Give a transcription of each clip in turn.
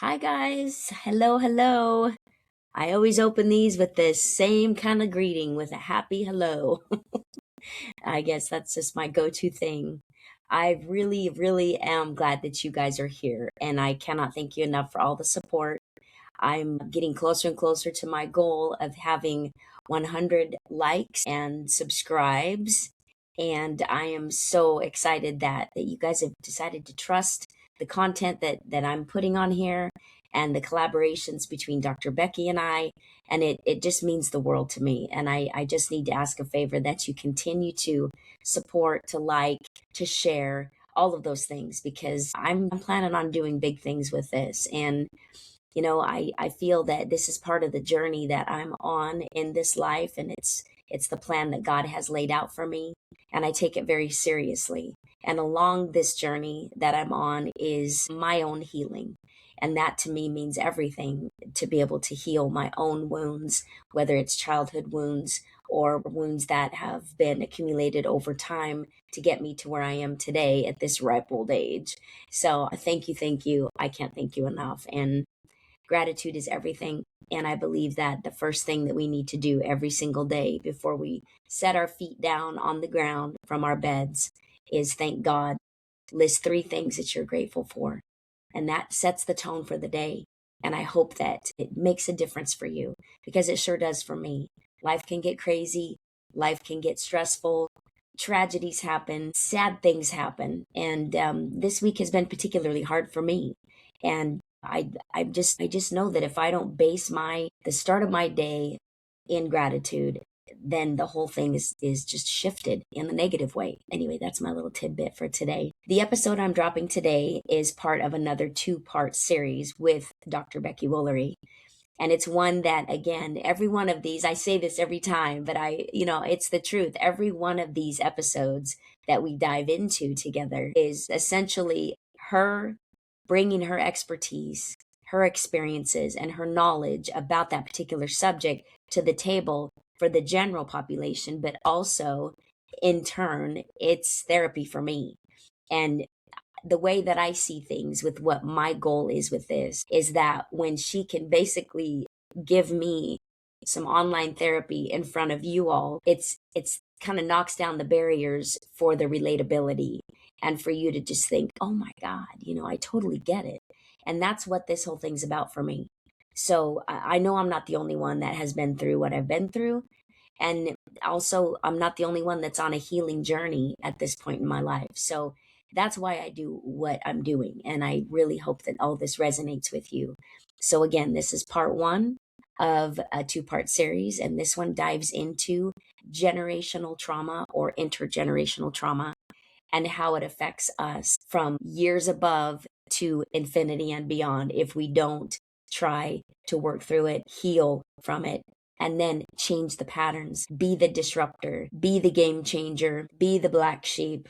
Hi, guys. Hello, hello. I always open these with the same kind of greeting with a happy hello. I guess that's just my go to thing. I really, really am glad that you guys are here, and I cannot thank you enough for all the support. I'm getting closer and closer to my goal of having 100 likes and subscribes. And I am so excited that you guys have decided to trust the content that I'm putting on here and the collaborations between Dr. Becky and I. And it just means the world to me. And I just need to ask a favor that you continue to support, to like, to share, all of those things, because I'm planning on doing big things with this. And I feel that this is part of the journey that I'm on in this life, and it's the plan that God has laid out for me, and I take it very seriously. And along this journey that I'm on is my own healing. And that to me means everything, to be able to heal my own wounds, whether it's childhood wounds or wounds that have been accumulated over time to get me to where I am today at this ripe old age. So thank you, thank you. I can't thank you enough. And gratitude is everything. And I believe that the first thing that we need to do every single day before we set our feet down on the ground from our beds is thank God. List three things that you're grateful for. And that sets the tone for the day. And I hope that it makes a difference for you, because it sure does for me. Life can get crazy. Life can get stressful. Tragedies happen. Sad things happen. And this week has been particularly hard for me. And I just know that if I don't base the start of my day in gratitude, then the whole thing is just shifted in a negative way. Anyway, that's my little tidbit for today. The episode I'm dropping today is part of another 2-part series with Dr. Becky Wolery. And it's one that, again, every one of these, I say this every time, but it's the truth. Every one of these episodes that we dive into together is essentially her bringing her expertise, her experiences, and her knowledge about that particular subject to the table for the general population, but also in turn, it's therapy for me. And the way that I see things with what my goal is with this is that when she can basically give me some online therapy in front of you all, it's kind of knocks down the barriers for the relatability and for you to just think, oh my God, I totally get it. And that's what this whole thing's about for me. So I know I'm not the only one that has been through what I've been through. And also, I'm not the only one that's on a healing journey at this point in my life. So that's why I do what I'm doing. And I really hope that all this resonates with you. So again, this is part 1 of a 2-part series. And this one dives into generational trauma or intergenerational trauma and how it affects us from years above to infinity and beyond if we don't try to work through it, heal from it, and then change the patterns. Be the disruptor, be the game changer, be the black sheep,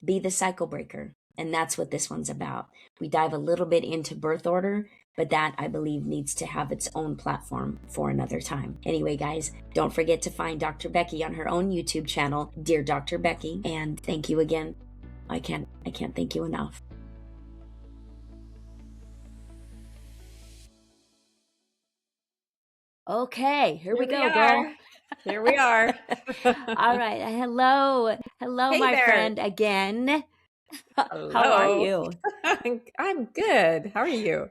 be the cycle breaker. And that's what this one's about. We dive a little bit into birth order, but that I believe needs to have its own platform for another time. Anyway, guys, don't forget to find Dr. Becky on her own YouTube channel, Dear Dr. Becky. And thank you again. I can't thank you enough. Okay, here we go, girl. Here we are. All right. Hello, Hey my there. friend again. Hello. How are you? I'm good. How are you?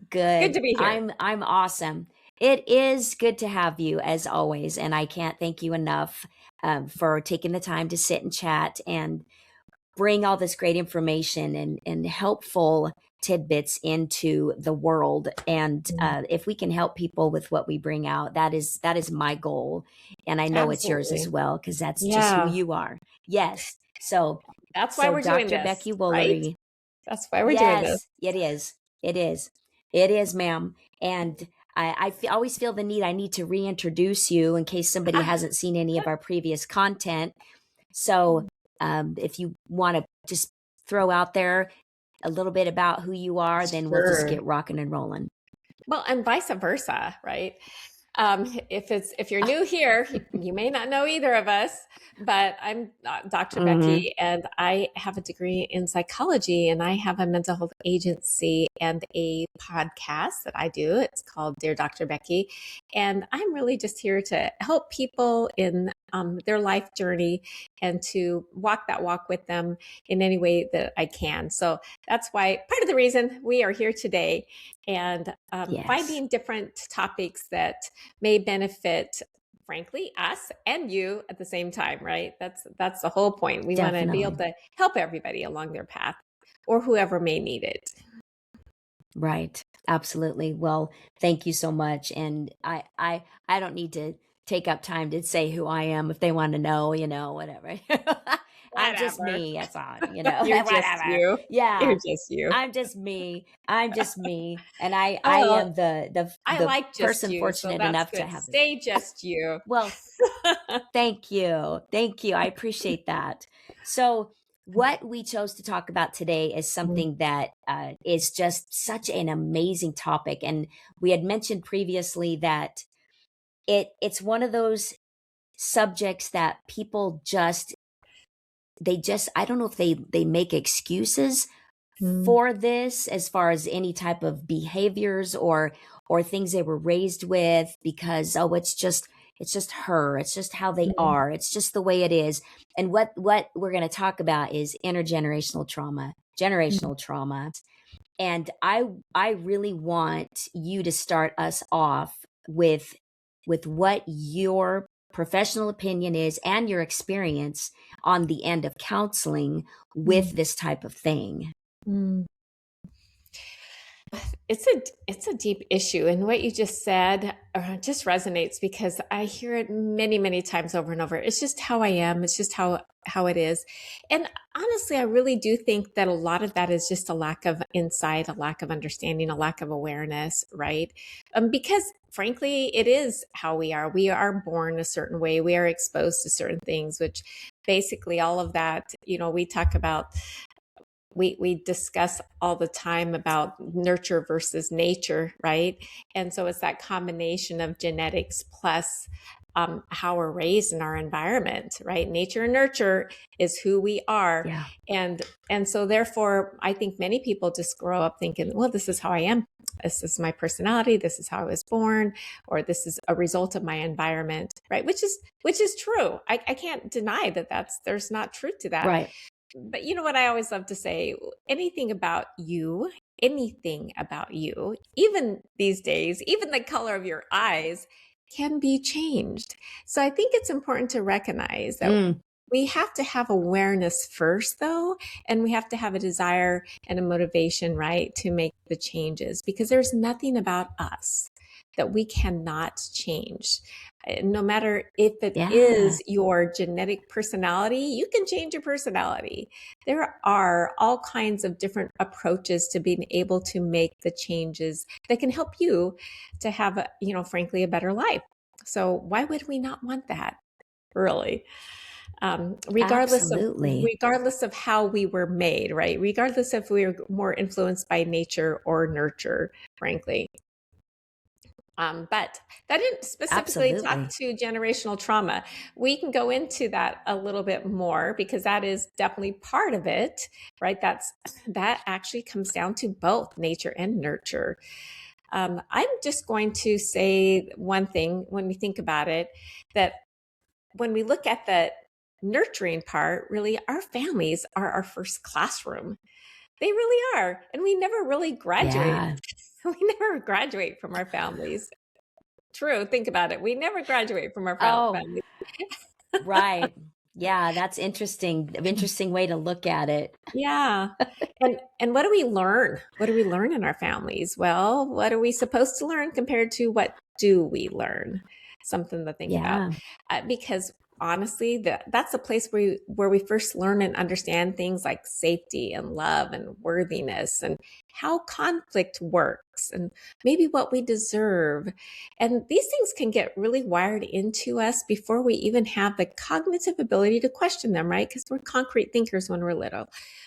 Good. Good to be here. I'm awesome. It is good to have you as always, and I can't thank you enough for taking the time to sit and chat and bring all this great information and helpful tidbits into the world. And if we can help people with what we bring out, that is my goal. And I know it's yours as Absolutely. well, because that's just who you are. Yes. So That's why we're doing Dr. this, Becky right? Wolery. That's why we're doing this. Yes, it is. It is. It is, ma'am. And always feel the need. I need to reintroduce you in case somebody hasn't seen any of our previous content. So if you want to just throw out there a little bit about who you are, then we'll just get rocking and rolling. Well, and vice versa, right? If you're new here, you may not know either of us, but I'm Dr. Mm-hmm. Becky, and I have a degree in psychology, and I have a mental health agency and a podcast that I do. It's called Dear Dr. Becky, and I'm really just here to help people in their life journey and to walk that walk with them in any way that I can. So that's why part of the reason we are here today, and Yes, finding different topics that may benefit, frankly, us and you at the same time, right? That's the whole point. We want to be able definitely. to help everybody along their path, or whoever may need it. Right. Absolutely. Well, thank you so much. And I don't need to take up time to say who I am if they want to know, whatever. I'm just Whatever. me. That's all, You're just whatever. you. You're Yeah. just you. I'm just me. I'm just me. And I Oh, am the I the like just person you, so fortunate that's enough to good. have this. Stay just you. Well, thank you. Thank you. I appreciate that. So, what we chose to talk about today is something that is just such an amazing topic. And we had mentioned previously that it's one of those subjects that people just I don't know if they make excuses Mm, for this as far as any type of behaviors or things they were raised with because it's just her, it's just how they mm, are, it's just the way it is. And what we're going to talk about is intergenerational trauma, mm, generational trauma. And I really want you to start us off with what your professional opinion is and your experience on the end of counseling mm, with this type of thing. mm. It's a deep issue, and what you just said just resonates because I hear it many, many times over and over. It's just how I am. It's just how it is. And honestly, I really do think that a lot of that is just a lack of insight, a lack of understanding, a lack of awareness, right? Because frankly, it is how we are. We are born a certain way. We are exposed to certain things, which basically all of that, we talk about, we discuss all the time about nurture versus nature, right? And so it's that combination of genetics plus how we're raised in our environment, right? Nature and nurture is who we are. Yeah. And so therefore, I think many people just grow up thinking, well, this is how I am. This is my personality. This is how I was born, or this is a result of my environment, right? Which is true. I can't deny that there's not truth to that. Right. But you know what I always love to say? Anything about you, even these days, even the color of your eyes can be changed. So I think it's important to recognize that Mm, we have to have awareness first, though, and we have to have a desire and a motivation, right, to make the changes because there's nothing about us that we cannot change. No matter if it yeah. is your genetic personality, you can change your personality. There are all kinds of different approaches to being able to make the changes that can help you to have, frankly, a better life. So why would we not want that, really? Regardless of Absolutely. regardless of how we were made, right? Regardless if we were more influenced by nature or nurture, frankly. But that didn't specifically talk Absolutely. to generational trauma. We can go into that a little bit more because that is definitely part of it, right? That actually comes down to both nature and nurture. I'm just going to say one thing when we think about it, that when we look at the nurturing part, really, our families are our first classroom. They really are. And we never really graduate. Yeah. We never graduate from our families. True. Think about it. We never graduate from our Oh, family. right. Yeah, that's interesting. Interesting way to look at it. Yeah. And what do we learn? What do we learn in our families? Well, what are we supposed to learn compared to what do we learn? Something to think about. Yeah. Because honestly, that's a place where we first learn and understand things like safety and love and worthiness and how conflict works and maybe what we deserve. And these things can get really wired into us before we even have the cognitive ability to question them, right? Because we're concrete thinkers when we're little.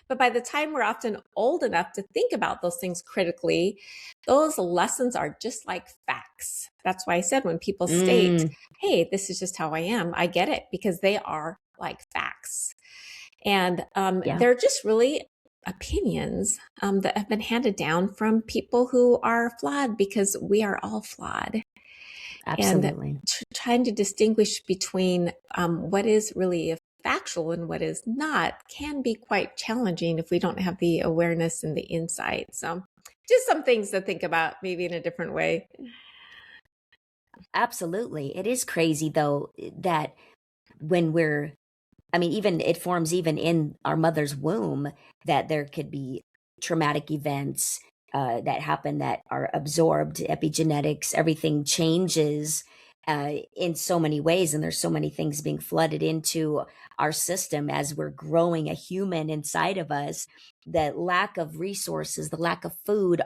But by the time we're often old enough to think about those things critically, those lessons are just like facts. That's why I said when people state, hey, this is just how I am, I get it, because they are like facts. And Yeah, they're just really opinions that have been handed down from people who are flawed, because we are all flawed. And absolutely. trying to distinguish between what is really factual and what is not can be quite challenging if we don't have the awareness and the insight. So just some things to think about maybe in a different way. Absolutely. It is crazy though that when we're I mean, even it forms even in our mother's womb that there could be traumatic events that happen that are absorbed, epigenetics, everything changes in so many ways. And there's so many things being flooded into our system as we're growing a human inside of us. The lack of resources, the lack of food,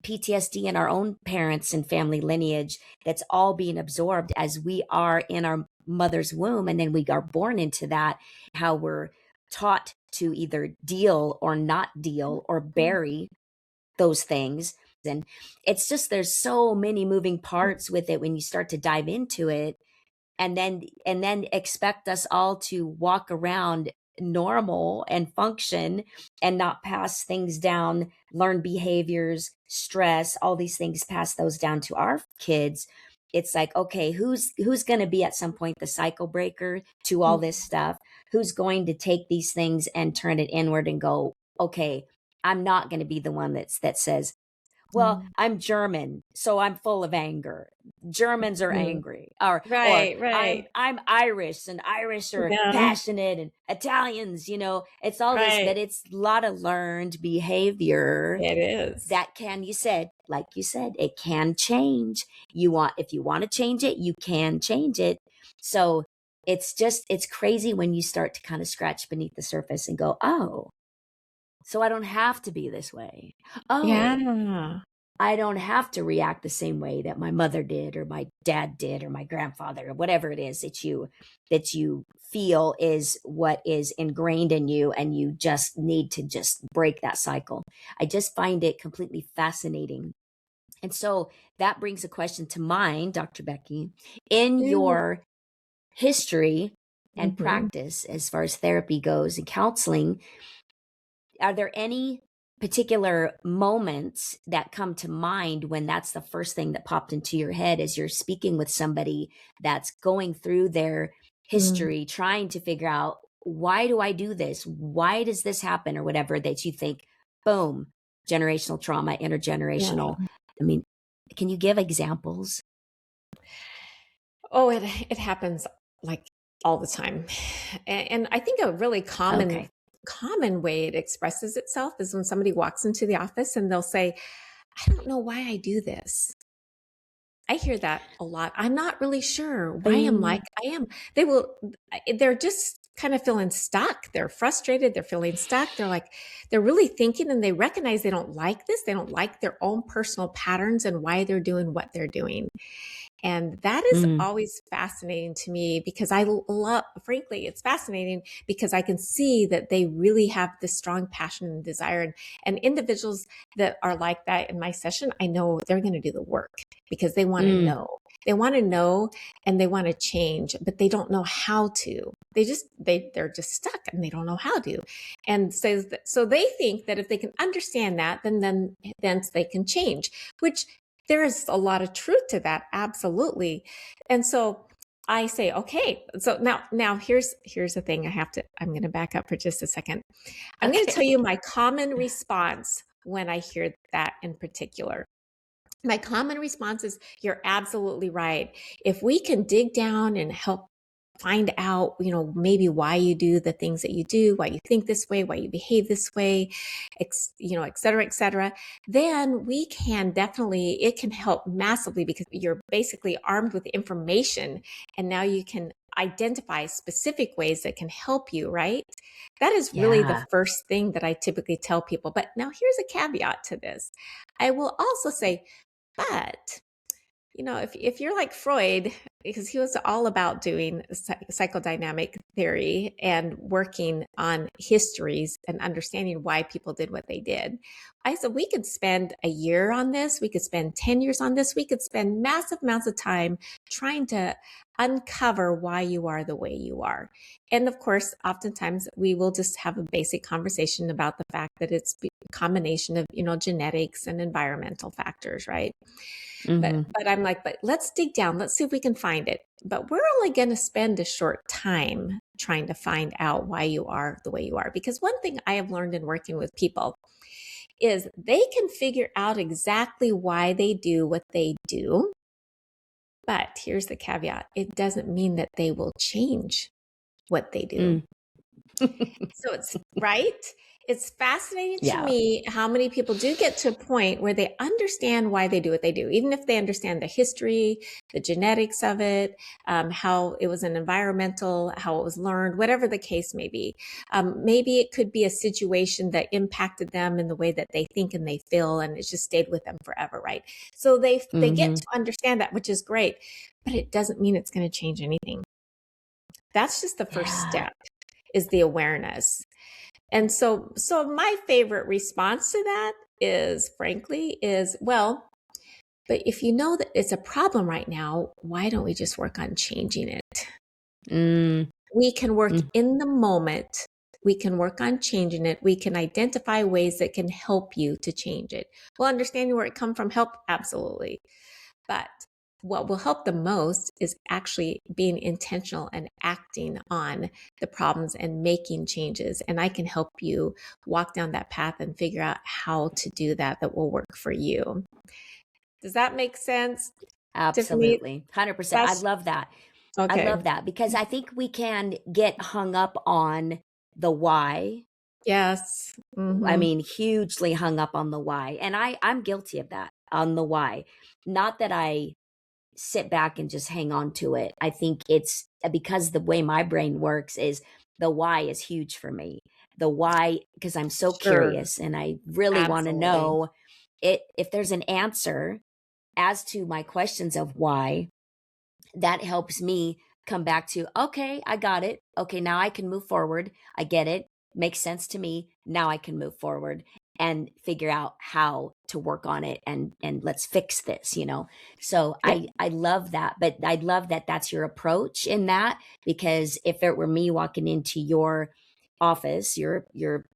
PTSD in our own parents and family lineage, that's all being absorbed as we are in our mother's womb, and then we are born into that, how we're taught to either deal or not deal or bury those things. And it's just there's so many moving parts with it when you start to dive into it, and then expect us all to walk around normal and function and not pass things down, learn behaviors, stress, all these things, pass those down to our kids. It's like, okay, who's going to be at some point the cycle breaker to all this stuff? Who's going to take these things and turn it inward and go, okay, I'm not going to be the one that says, well, I'm German, so I'm full of anger. Germans are Mhm. angry. Or Right, I'm right. I'm Irish, and Irish are Yeah, passionate, and Italians, it's all this, right. but it's a lot of learned behavior It is. that can, like you said, it can change. If you want to change it, you can change it. So it's crazy when you start to kind of scratch beneath the surface and go, oh, so I don't have to be this way. Oh, Yeah. I don't have to react the same way that my mother did or my dad did or my grandfather or whatever it is that you feel is what is ingrained in you, and you just need to just break that cycle. I just find it completely fascinating. And so that brings a question to mind, Dr. Becky. In Yeah. your history and Mhm. practice as far as therapy goes and counseling, are there any particular moments that come to mind when that's the first thing that popped into your head as you're speaking with somebody that's going through their Mm. history, trying to figure out, why do I do this? Why does this happen? Or whatever, that you think, boom, generational trauma, intergenerational. Yeah. I mean, can you give examples? Oh, it happens like all the time. And I think a really Okay. common way it expresses itself is when somebody walks into the office and they'll say, "I don't know why I do this." I hear that a lot. I'm not really sure why I'm like Bing. I am. They will, they're just kind of feeling stuck. They're frustrated. They're feeling stuck. They're really thinking, and they recognize they don't like this. They don't like their own personal patterns and why they're doing what they're doing. And that is Mm, always fascinating to me, because I love, frankly, it's fascinating because I can see that they really have this strong passion and desire. And individuals that are like that in my session, I know they're going to do the work because they want to mm, know. They want to know and they want to change, but they don't know how to. They're just stuck and they don't know how to. And so they think that if they can understand that, then they can change, which there is a lot of truth to that, absolutely. And so I say, okay, so now here's the thing. I'm going to back up for just a second. I'm going to tell okay. you my common response when I hear that in particular. My common response is, you're absolutely right. If we can dig down and help find out, maybe why you do the things that you do, why you think this way, why you behave this way, et cetera, then we can definitely, it can help massively, because you're basically armed with information, and now you can identify specific ways that can help you, right? That is really the Yeah. first thing that I typically tell people. But now here's a caveat to this. I will also say, but if you're like Freud, because he was all about doing psychodynamic theory and working on histories and understanding why people did what they did, I said we could spend a year on this. We could spend 10 years on this. We could spend massive amounts of time trying to uncover why you are the way you are. And of course, oftentimes we will just have a basic conversation about the fact that it's a combination of, genetics and environmental factors, right? But Hmm. but I'm like, but let's dig down. Let's see if we can find it. But we're only going to spend a short time trying to find out why you are the way you are. Because one thing I have learned in working with people is they can figure out exactly why they do what they do. But here's the caveat. It doesn't mean that they will change what they do. Mm. So it's right. It's fascinating to Yeah. me how many people do get to a point where they understand why they do what they do, even if they understand the history, the genetics of it, how it was an environmental, how it was learned, whatever the case may be. Maybe it could be a situation that impacted them in the way that they think and they feel, and it's just stayed with them forever, right? So they get Hmm. to understand that, which is great, but it doesn't mean it's going to change anything. That's just the first Yeah. step, is the awareness. And so my favorite response to that is, frankly, well, but if you know that it's a problem right now, why don't we just work on changing it? Mm. We can work Mm. in the moment. We can work on changing it. We can identify ways that can help you to change it. Well, understanding where it comes from help, absolutely. But what will help the most is actually being intentional and acting on the problems and making changes. And I can help you walk down that path and figure out how to do that will work for you. Does that make sense, Tiffany? Absolutely. 100%. I That's love that. I okay. love that because I think we can get hung up on the why. Yes. I Mm-hmm. mean, hugely hung up on the why. And I'm guilty of that, on the why. Not that I sit back and just hang on to it. I think it's because the way my brain works is the why is huge for me. The why, because I'm so Sure. curious and I really want to Absolutely. know it, if there's an answer as to my questions of why, that helps me come back to, okay, I got it. Okay, now I can move forward. I get it. Makes sense to me. Now I can move forward and figure out how to work on it, and let's fix this. So Yeah. I love that, but I love that that's your approach in that, because if it were me walking into your office, your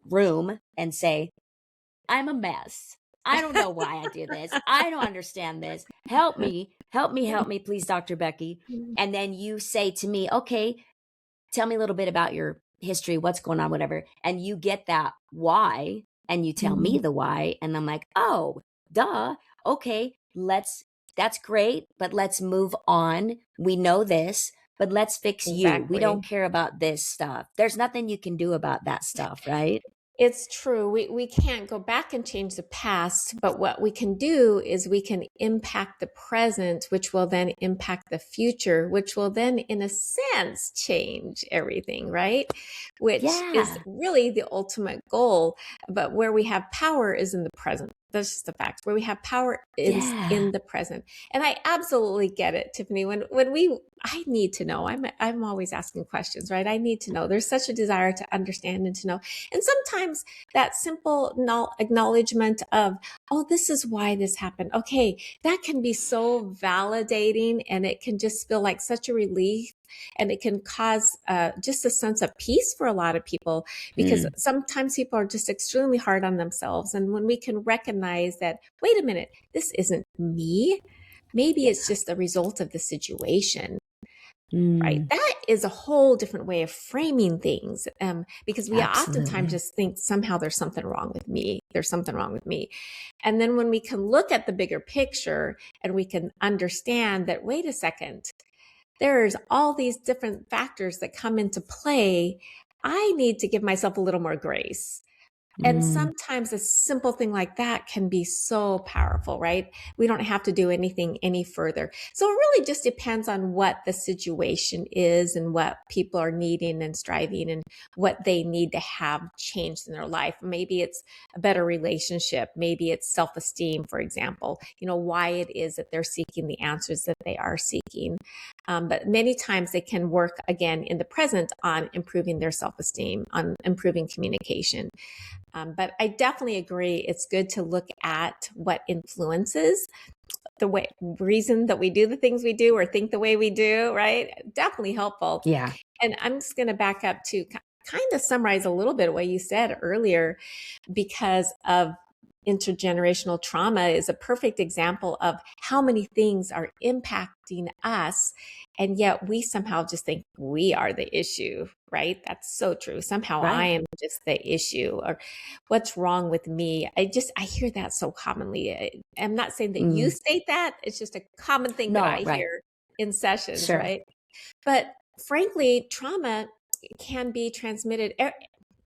room, and say, I'm a mess. I don't know why I do this. I don't understand this. Help me. Help me. Help me, please, Dr. Becky. And then you say to me, okay, tell me a little bit about your history, what's going on, whatever. And you get that why, and you tell me Mhm. the why. And I'm like, oh, duh. Okay, that's great, but let's move on. We know this, but let's fix you. We don't Exactly. care about this stuff. There's nothing you can do about that stuff, right? It's true. We can't go back and change the past, but what we can do is we can impact the present, which will then impact the future, which will then, in a sense, change everything, right? Which is Yeah. really the ultimate goal. But where we have power is in the present. That's just the fact. Where we have power is Yeah. in the present. And I absolutely get it, Tiffany. I need to know. I'm always asking questions, right? I need to know. There's such a desire to understand and to know. And sometimes that simple acknowledgement of, oh, this is why this happened. Okay, that can be so validating, and it can just feel like such a relief. And it can cause just a sense of peace for a lot of people, because Mm. sometimes people are just extremely hard on themselves. And when we can recognize that, wait a minute, this isn't me, maybe Yeah. it's just a result of the situation. Right. Mm. That is a whole different way of framing things, because we oftentimes Absolutely. just think somehow there's something wrong with me. There's something wrong with me. And then when we can look at the bigger picture and we can understand that, wait a second, there's all these different factors that come into play. I need to give myself a little more grace. And Mm. sometimes a simple thing like that can be so powerful, right? We don't have to do anything any further. So it really just depends on what the situation is and what people are needing and striving and what they need to have changed in their life. Maybe it's a better relationship. Maybe it's self-esteem, for example, why it is that they're seeking the answers that they are seeking. But many times they can work again in the present on improving their self-esteem, on improving communication. But I definitely agree. It's good to look at what influences the reason that we do the things we do or think the way we do, right? Definitely helpful. Yeah. And I'm just going to back up to kind of summarize a little bit of what you said earlier, because of intergenerational trauma is a perfect example of how many things are impacting us. And yet we somehow just think we are the issue, right? That's so true. Somehow I Right. am just the issue, or what's wrong with me? I hear that so commonly. I'm not saying that you Mm. state that. It's just a common thing that No, I right. hear in sessions, Sure. right? But frankly, trauma can be transmitted.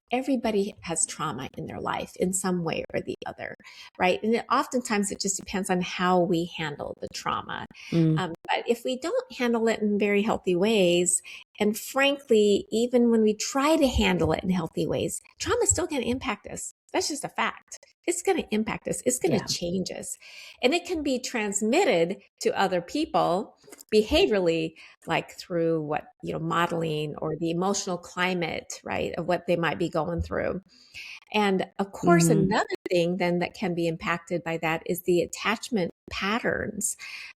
Everybody has trauma in their life in some way or the other, right? And oftentimes it just depends on how we handle the trauma. Mm. But if we don't handle it in very healthy ways, and frankly, even when we try to handle it in healthy ways, trauma is still going to impact us. That's just a fact. It's going to impact us. It's going to Yeah. change us. And it can be transmitted to other people behaviorally, like through modeling or the emotional climate, right, of what they might be going through. And of course, Mm. another thing then that can be impacted by that is the attachment patterns.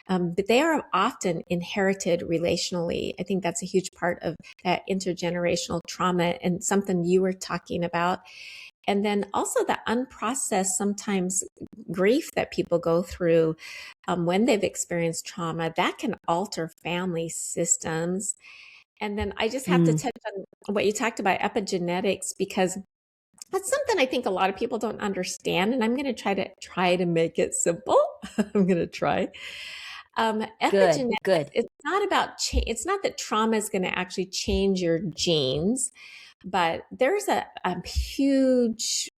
But they are often inherited relationally. I think that's a huge part of that intergenerational trauma and something you were talking about. And then also the unprocessed, sometimes grief that people go through when they've experienced trauma, that can alter family systems. And then I just have to Mm. touch on what you talked about epigenetics, because that's something I think a lot of people don't understand. And I'm going to try to make it simple. I'm going to try. Good. Epigenetics, Good. it's not about it's not that trauma is going to actually change your genes, but there's a huge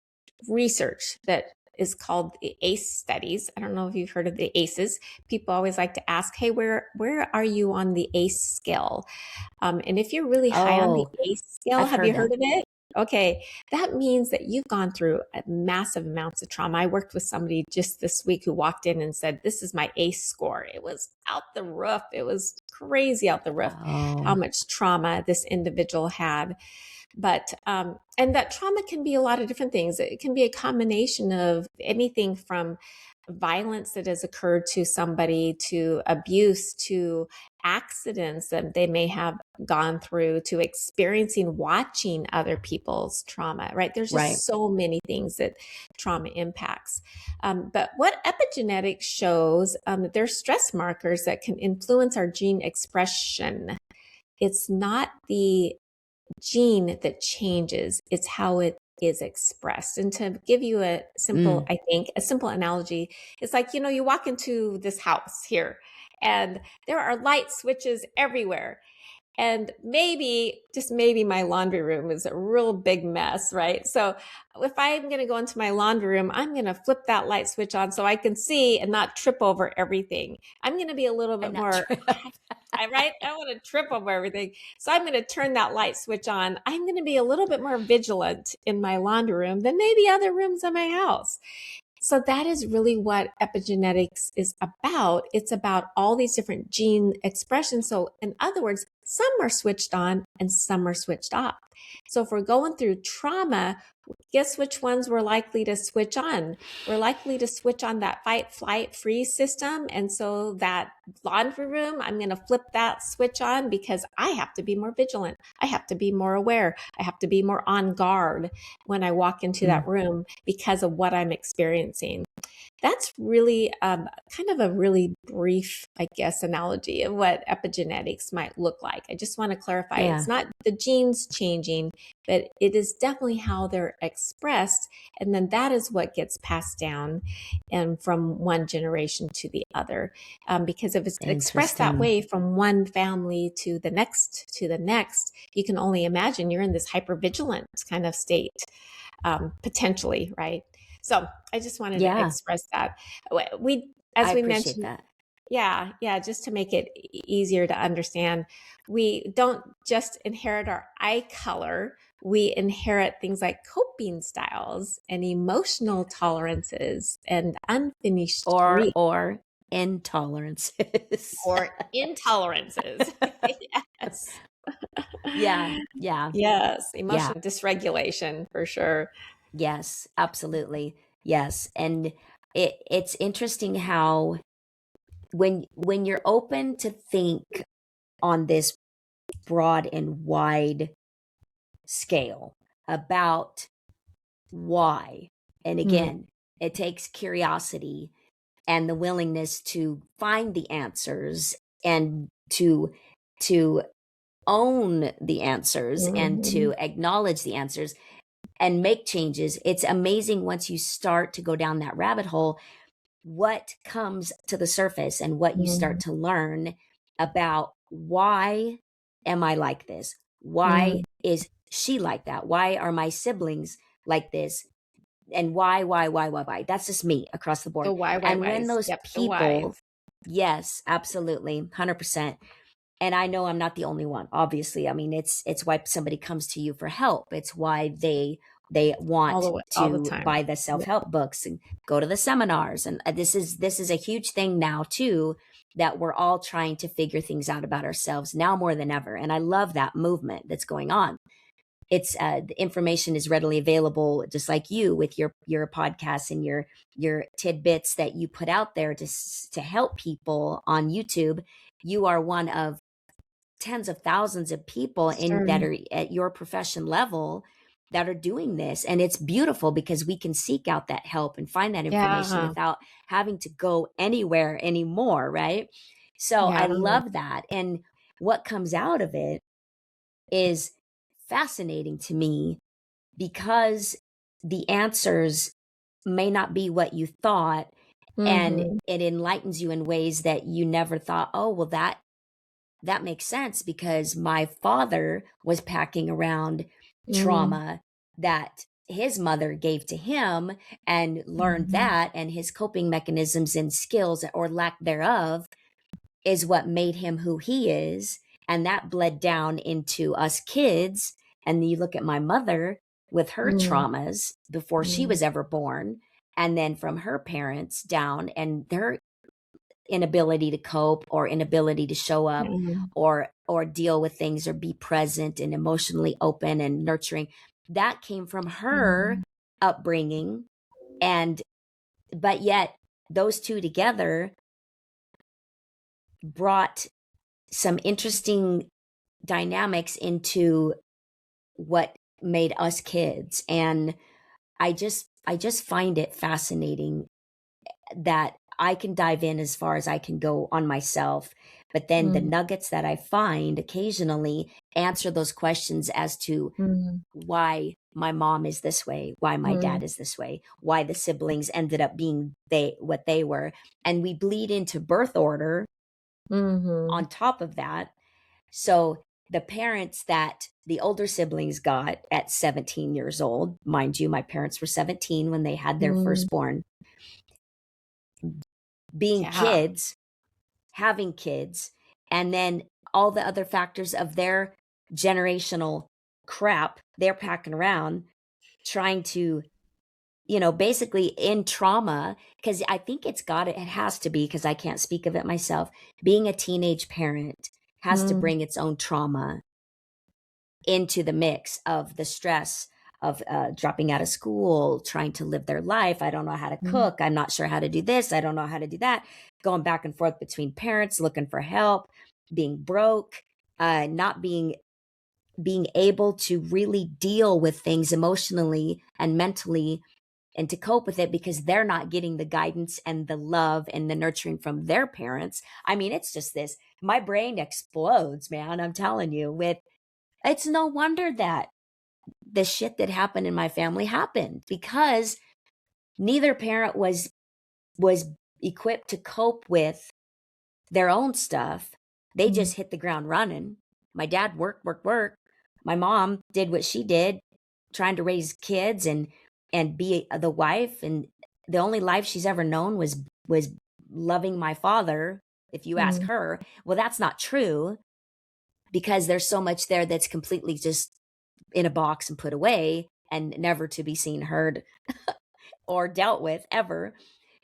research that is called the ACE studies. I don't know if you've heard of the ACEs. People always like to ask, hey, where are you on the ACE scale? And if you're really high on the Oh, ACE scale, I've have you heard heard that. of it? Okay, that means that you've gone through massive amounts of trauma. I worked with somebody just this week who walked in and said, this is my ACE score. It was out the roof. It was crazy out the roof how Oh. much trauma this individual had. But, and that trauma can be a lot of different things. It can be a combination of anything from violence that has occurred to somebody, to abuse, to accidents that they may have gone through, to experiencing, watching other people's trauma, right? There's Right. just so many things that trauma impacts. But what epigenetics shows, there's stress markers that can influence our gene expression. It's not the gene that changes, it's how it is expressed. And to give you a simple, Mm. I think, a simple analogy, it's like, you walk into this house here and there are light switches everywhere. And maybe, just maybe, my laundry room is a real big mess, right? So if I'm going to go into my laundry room, I'm going to flip that light switch on so I can see and not trip over everything. I'm going to be a little bit I'm not more, sure. right? I want to trip over everything. So I'm going to turn that light switch on. I'm going to be a little bit more vigilant in my laundry room than maybe other rooms in my house. So that is really what epigenetics is about. It's about all these different gene expressions. So in other words, some are switched on and some are switched off. So if we're going through trauma, guess which ones we're likely to switch on? We're likely to switch on that fight, flight, freeze system. And so that laundry room, I'm going to flip that switch on because I have to be more vigilant. I have to be more aware. I have to be more on guard when I walk into that Mm. room because of what I'm experiencing. That's really kind of a really brief, I guess, analogy of what epigenetics might look like. I just want to clarify, Yeah. it's not the genes changing, but it is definitely how they're expressed. And then that is what gets passed down and from one generation to the other. Because if it's expressed that Interesting. way from one family to the next, you can only imagine you're in this hypervigilant kind of state. potentially, right? So I just wanted to Yeah. express that. We, as I we appreciate mentioned, that. yeah, yeah, just to make it easier to understand, we don't just inherit our eye color, we inherit things like coping styles and emotional tolerances and unfinished grief Or intolerances. or intolerances. Yes. Yeah. Yeah. Yes, Yeah. emotional dysregulation for sure. Yes, absolutely. Yes. And it's interesting how when you're open to think on this broad and wide scale about why, and Mm, again, it takes curiosity and the willingness to find the answers and to own the answers and mhm, to acknowledge the answers and make changes. It's amazing once you start to go down that rabbit hole what comes to the surface and what you start mm, to learn about why am I like this? Why mm. is she like that? Why are my siblings like this? And why? That's just me across the board. The why, And when whys. those Yep, the people, whys. yes, absolutely, 100%. And I know I'm not the only one, obviously. I mean, it's why somebody comes to you for help. It's why they All want the way, all the to time. buy the Yeah. self-help books and go to the seminars. And this is a huge thing now too, that we're all trying to figure things out about ourselves now more than ever. And I love that movement that's going on. It's the information is readily available, just like you with your podcasts and your tidbits that you put out there to help people on YouTube. You are one of tens of thousands of people in that Sure. are at your profession level that are doing this, and it's beautiful because we can seek out that help and find that information Yeah. without having to go anywhere anymore, right? So I Yeah. love that, and what comes out of it is fascinating to me because the answers may not be what you thought, and Mhm. it enlightens you in ways that you never thought, oh well, that makes sense because my father was packing around Mm, trauma that his mother gave to him and learned mhm, that, and his coping mechanisms and skills or lack thereof is what made him who he is. And that bled down into us kids. And you look at my mother with her mm, traumas before she mm, was ever born, and then from her parents down, and their inability to cope or inability to show up mm, or deal with things or be present and emotionally open and nurturing, that came from her mm, upbringing. And but yet those two together brought some interesting dynamics into what made us kids. And I just find it fascinating that I can dive in as far as I can go on myself. But then the mm, nuggets that I find occasionally answer those questions as to mm, why my mom is this way, why my mm, dad is this way, why the siblings ended up being what they were. And we bleed into birth order mhm, on top of that. So the parents that the older siblings got at 17 years old, mind you, my parents were 17 when they had their mm. firstborn, being Yeah. kids, having kids, and then all the other factors of their generational crap they're packing around, trying to, basically in trauma. Because I think it has to be, because I can't speak of it myself. Being a teenage parent has to Mm, bring its own trauma into the mix of the stress of dropping out of school, trying to live their life. I don't know how to mm, cook. I'm not sure how to do this. I don't know how to do that. Going back and forth between parents, looking for help, being broke, not being able to really deal with things emotionally and mentally and to cope with it because they're not getting the guidance and the love and the nurturing from their parents. I mean, it's just this. My brain explodes, man. I'm telling you, with it's no wonder that the shit that happened in my family happened because neither parent was equipped to cope with their own stuff. They mm, just hit the ground running. My dad worked. My mom did what she did, trying to raise kids and be the wife, and the only life she's ever known was loving my father, if you ask Mm. her. Well, that's not true, because there's so much there that's completely just in a box and put away and never to be seen, heard, or dealt with ever.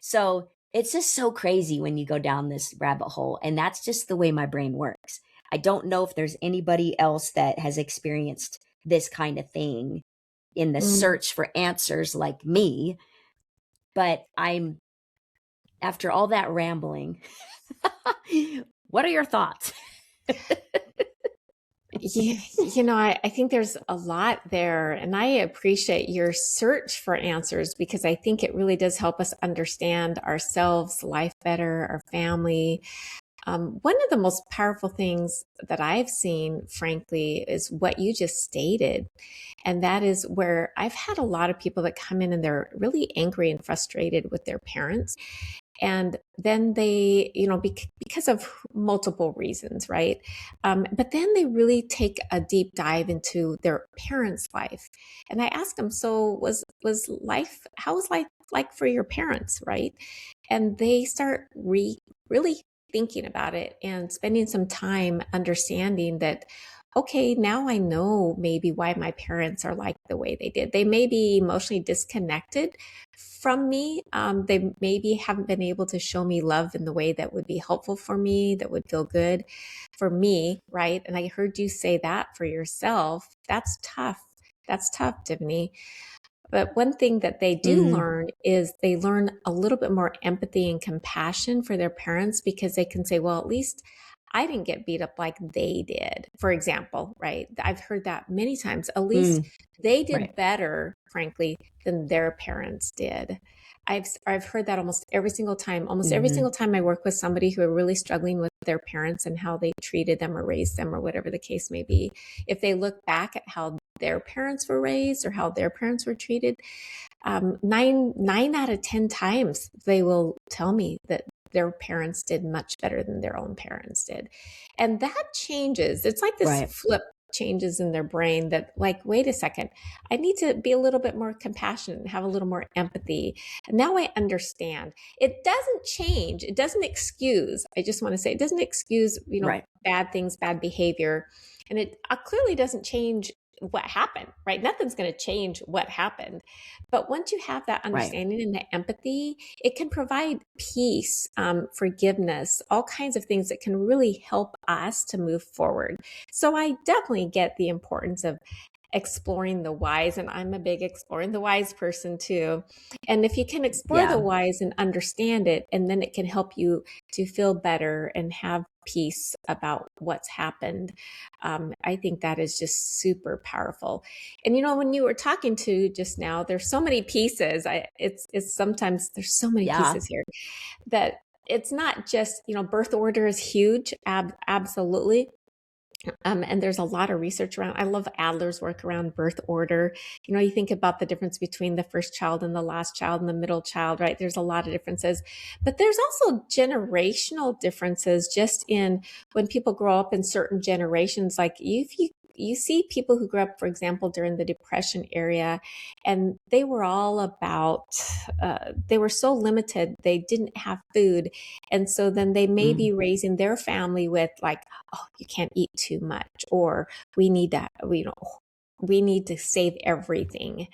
So it's just so crazy when you go down this rabbit hole. And that's just the way my brain works. I don't know if there's anybody else that has experienced this kind of thing in the Mm. search for answers like me. But after all that rambling, what are your thoughts? Yeah, I think there's a lot there, and I appreciate your search for answers because I think it really does help us understand ourselves, life better, our family. One of the most powerful things that I've seen, frankly, is what you just stated. And that is where I've had a lot of people that come in and they're really angry and frustrated with their parents. And then they, because of multiple reasons, right? But then they really take a deep dive into their parents' life. And I ask them, so how was life like for your parents, right? And they start really thinking about it and spending some time understanding that, okay, now I know maybe why my parents are like the way they did. They may be emotionally disconnected from me. They maybe haven't been able to show me love in the way that would be helpful for me, that would feel good for me, right? And I heard you say that for yourself. That's tough. That's tough, Tiffany. But one thing that they do Mm, learn is they learn a little bit more empathy and compassion for their parents because they can say, well, at least I didn't get beat up like they did, for example, right? I've heard that many times. At least mm, they did right. better, frankly, than their parents did. I've heard that almost every single time. Almost every Hmm. single time I work with somebody who are really struggling with their parents and how they treated them or raised them or whatever the case may be. If they look back at how their parents were raised or how their parents were treated, nine out of 10 times they will tell me that their parents did much better than their own parents did. And that changes. It's like this Right. flip changes in their brain that, like, wait a second, I need to be a little bit more compassionate and have a little more empathy. And now I understand. It doesn't change. It doesn't excuse. I just want to say it doesn't excuse, Right. bad things, bad behavior. And it clearly doesn't change what happened, right? Nothing's going to change what happened. But once you have that Right. understanding and the empathy, it can provide peace, forgiveness, all kinds of things that can really help us to move forward. So I definitely get the importance of exploring the whys, and I'm a big exploring the whys person too. And if you can explore the Yeah. whys and understand it, and then it can help you to feel better and have peace about what's happened. I think that is just super powerful. And when you were talking to just now, there's so many pieces. It's sometimes there's so many Yeah. pieces here that it's not just, birth order is huge. Absolutely. And there's a lot of research around. I love Adler's work around birth order. You think about the difference between the first child and the last child and the middle child, right? There's a lot of differences, but there's also generational differences just in when people grow up in certain generations. Like you see people who grew up, for example, during the Depression era, and they were all about, they were so limited, they didn't have food. And so then they may Mm, be raising their family with like, oh, you can't eat too much, or we need that, we need to save everything.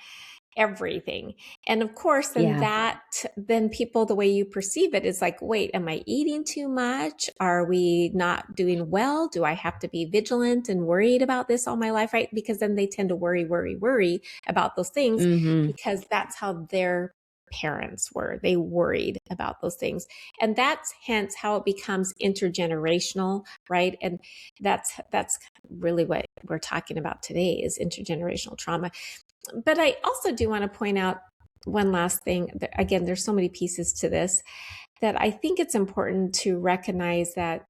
And of course, yeah. then people, the way you perceive it is like, wait, am I eating too much? Are we not doing well? Do I have to be vigilant and worried about this all my life? Right? Because then they tend to worry about those things Hmm. because that's how their parents were. They worried about those things. And that's hence how it becomes intergenerational, right? And that's really what we're talking about today is intergenerational trauma. But I also do want to point out one last thing. Again, there's so many pieces to this that I think it's important to recognize that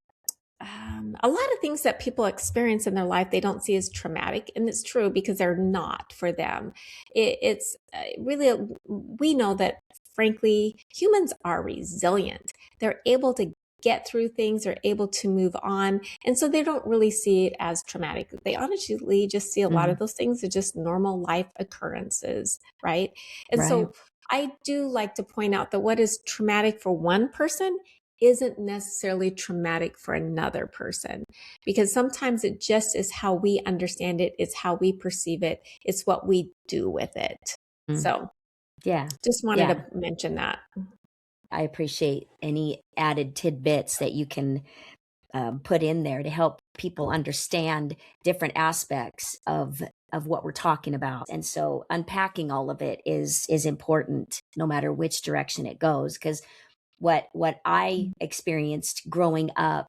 a lot of things that people experience in their life they don't see as traumatic, and it's true because they're not for them. It's really we know that frankly humans are resilient. They're able to get through things, they're able to move on. And so they don't really see it as traumatic. They honestly just see a lot Mm, of those things as just normal life occurrences, right? And right. so I do like to point out that what is traumatic for one person isn't necessarily traumatic for another person, because sometimes it just is how we understand it, it's how we perceive it, it's what we do with it. Mm, So yeah. just wanted Yeah. to mention that. I appreciate any added tidbits that you can put in there to help people understand different aspects of what we're talking about. And so unpacking all of it is important no matter which direction it goes, because what I experienced growing up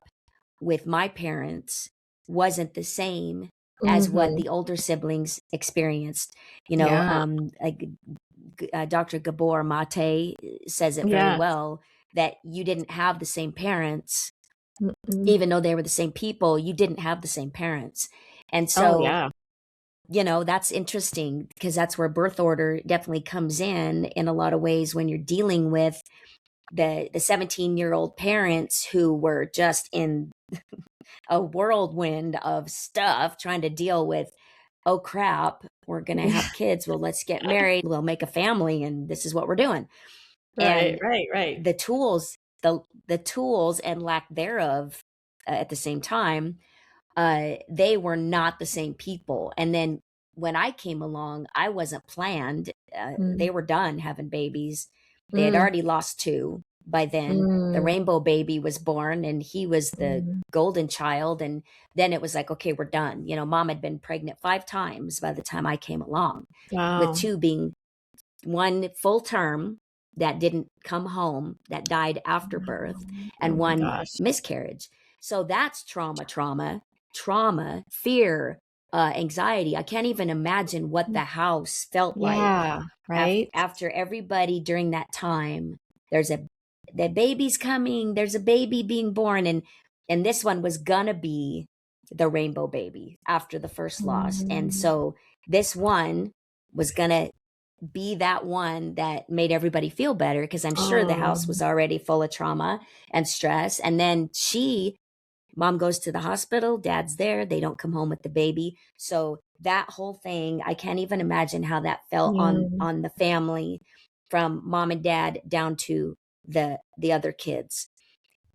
with my parents wasn't the same as what Mm-hmm. the older siblings experienced. You know, Yeah. like Dr. Gabor Mate says it very Yes. well, that you didn't have the same parents, Mm-mm. even though they were the same people, you didn't have the same parents. And Oh, so, yeah. that's interesting, because that's where birth order definitely comes in a lot of ways, when you're dealing with the 17-year-old parents who were just in a whirlwind of stuff trying to deal with, oh crap, we're going to have kids. Well, let's get married. We'll make a family, and this is what we're doing. Right, And right, right. the tools, the tools and lack thereof, at the same time, they were not the same people. And then when I came along, I wasn't planned. They Mm, were done having babies. They had mm, already lost two by then. The mm, rainbow baby was born, and he was the mm. golden child. And then it was like, okay, we're done. Mom had been pregnant 5 times by the time I came along, with Wow. two being one full term that didn't come home, that died after birth, Oh and my one gosh. miscarriage. So that's trauma, fear, anxiety. I can't even imagine what the house felt like Yeah, right? after everybody during that time. There's the baby's coming, there's a baby being born, and this one was gonna be the rainbow baby after the first loss. And Mm, so this one was gonna be that one that made everybody feel better, because I'm sure the house was um, already full of trauma and stress. And then mom goes to the hospital, dad's there, they don't come home with the baby. So that whole thing, I can't even imagine how that felt on mm, the family, from mom and dad down to the other kids.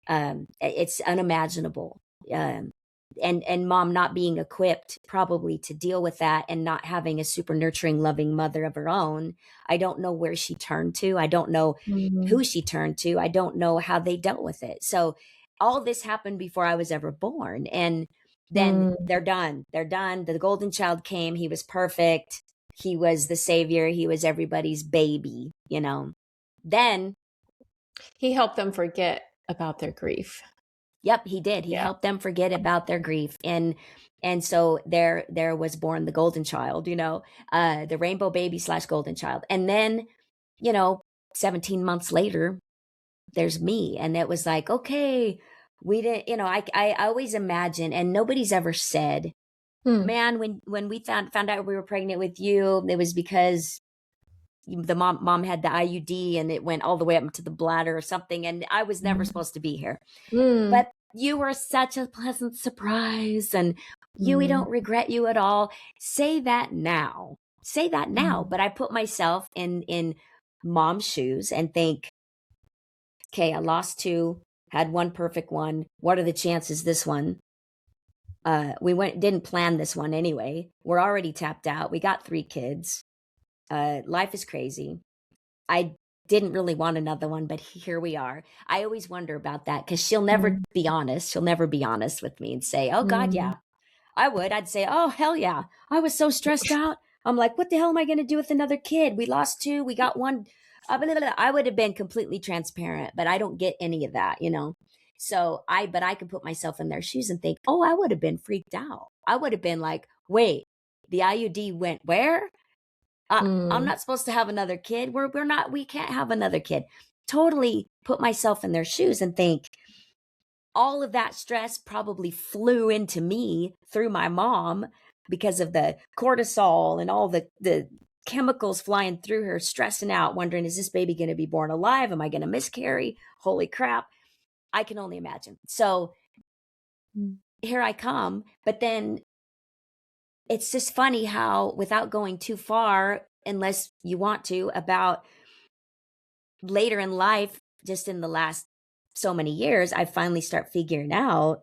It's unimaginable. And mom not being equipped probably to deal with that, and not having a super nurturing, loving mother of her own. I don't know where she turned to. I don't know mm, who she turned to. I don't know how they dealt with it. So all this happened before I was ever born. And then mm. they're done. They're done. The golden child came. He was perfect. He was the savior. He was everybody's baby. Then, He helped them forget about their grief. yep, he did. He Yeah. helped them forget about their grief. And so there was born the golden child, the rainbow baby slash golden child. And then, you know, 17 months later, there's me. And it was like, okay, we didn't, I always imagine, and nobody's ever said, Hmm. man, when we found out we were pregnant with you, it was because the mom had the IUD and it went all the way up to the bladder or something. And I was never Mm, supposed to be here. mm, But you were such a pleasant surprise, and we mm, don't regret you at all. Say that now. Say that now. mm, But I put myself in mom's shoes and think, okay, I lost two, had one perfect one. What are the chances this one? We didn't plan this one anyway. We're already tapped out. We got 3 kids. Life is crazy. I didn't really want another one, but here we are. I always wonder about that, because she'll never mm, be honest. She'll never be honest with me and say, oh, God, mm, yeah, I would. I'd say, oh, hell yeah. I was so stressed out. I'm like, what the hell am I going to do with another kid? We lost two. We got one. Blah, blah, blah. I would have been completely transparent, but I don't get any of that. So but I could put myself in their shoes and think, oh, I would have been freaked out. I would have been like, wait, the IUD went where? I'm mm. not supposed to have another kid. We're not, we can't have another kid. Totally put myself in their shoes and think all of that stress probably flew into me through my mom, because of the cortisol and all the chemicals flying through her, stressing out, wondering, is this baby going to be born alive? Am I going to miscarry? Holy crap. I can only imagine. So here I come, but then it's just funny how, without going too far, unless you want to, about later in life, just in the last so many years, I finally start figuring out